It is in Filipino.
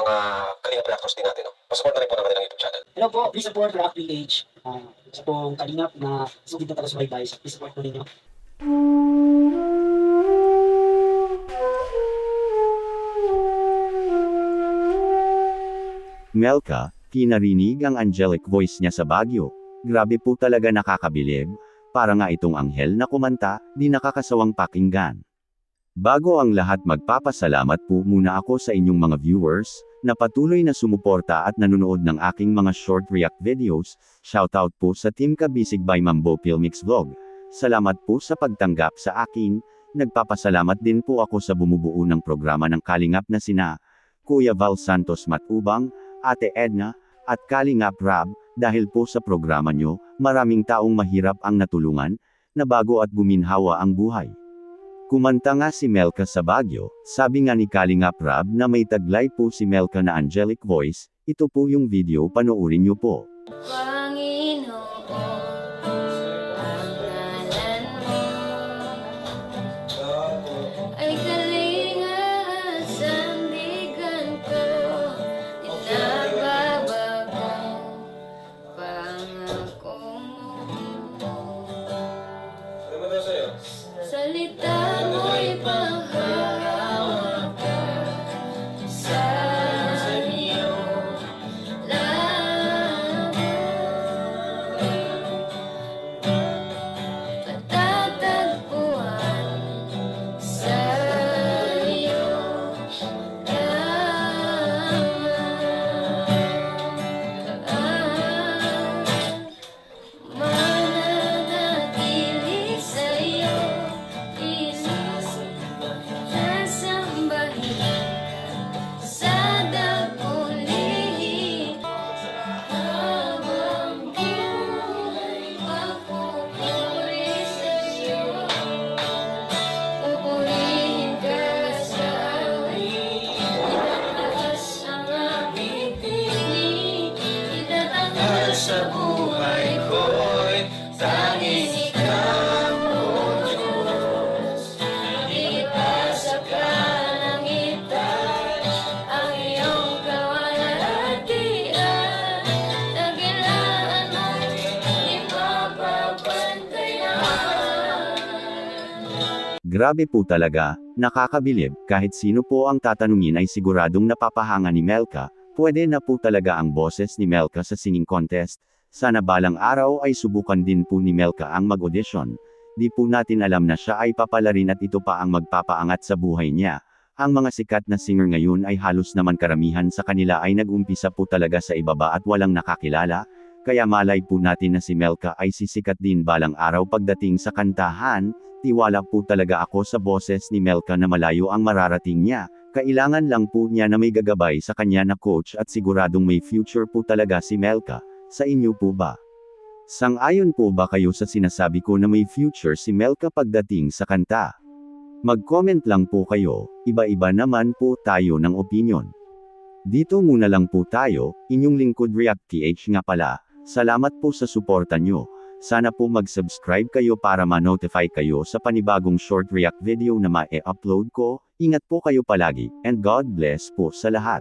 mga Kalingap reactors din natin. No? Pasupport na rin po ng kanilang YouTube channel. Hello po, please support Rock PH. Sa pong Kalingap na sugid na taga-subaybay. Please support po ninyo. Melka, kinarinig ang angelic voice niya sa Baguio. Grabe po talaga nakakabilib. Para nga itong anghel na kumanta, di nakakasawang pakinggan. Bago ang lahat magpapasalamat po muna ako sa inyong mga viewers, na patuloy na sumuporta at nanonood ng aking mga short react videos. Shoutout po sa Team Kabisig by Mambo Filmix Vlog. Salamat po sa pagtanggap sa akin. Nagpapasalamat din po ako sa bumubuo ng programa ng Kalingap na sina Kuya Val Santos Matubang, Ate Edna, at Kalingap Rab. Dahil po sa programa nyo, maraming taong mahirap ang natulungan, na bago at guminhawa ang buhay. Kumanta nga si Melka sa Baguio, sabi nga ni Kalingap Rab na may taglay po si Melka na angelic voice. Ito po yung video, panoorin nyo po. Panginoon, pangalan mo ay kalinga at sandigan ko. Inababago pangako mo. Salita mo'y panghahawakan sa iyong laman. Patatagpuan sa iyong laman. Mananatili sa iyong isip, sasambahin sa dakong lihim. Habang buhay, papupuri sa iyo. Pupurihin ka sa akin. Itaas ang aking tinig. Itatanghal sa buhay ko'y tanging ikaw, O Diyos. Itaas sa kalangitan ang iyong kawalalhatian. Dakilaan mo'y ipapabantayan. Grabe po talaga, nakakabilib, kahit sino po ang tatanungin ay siguradong napapahanga ni Melka. Pwede na po talaga ang boses ni Melka sa singing contest. Sana balang araw ay subukan din po ni Melka ang mag-audition. Di po natin alam na siya ay papalarin at ito pa ang magpapaangat sa buhay niya. Ang mga sikat na singer ngayon ay halos naman karamihan sa kanila ay nag-umpisa po talaga sa ibaba at walang nakakilala. Kaya malay po natin na si Melka ay sisikat din balang araw pagdating sa kantahan. Tiwala po talaga ako sa boses ni Melka na malayo ang mararating niya. Kailangan lang po niya na may gagabay sa kanya na coach at siguradong may future po talaga si Melka. Sa inyo po ba? Sang-ayon po ba kayo sa sinasabi ko na may future si Melka pagdating sa kanta? Mag-comment lang po kayo, iba-iba naman po tayo ng opinion. Dito muna lang po tayo, inyong lingkod React PH nga pala. Salamat po sa suporta nyo. Sana po mag-subscribe kayo para ma-notify kayo sa panibagong short react video na ma-e-upload ko. Ingat po kayo palagi, and God bless po sa lahat.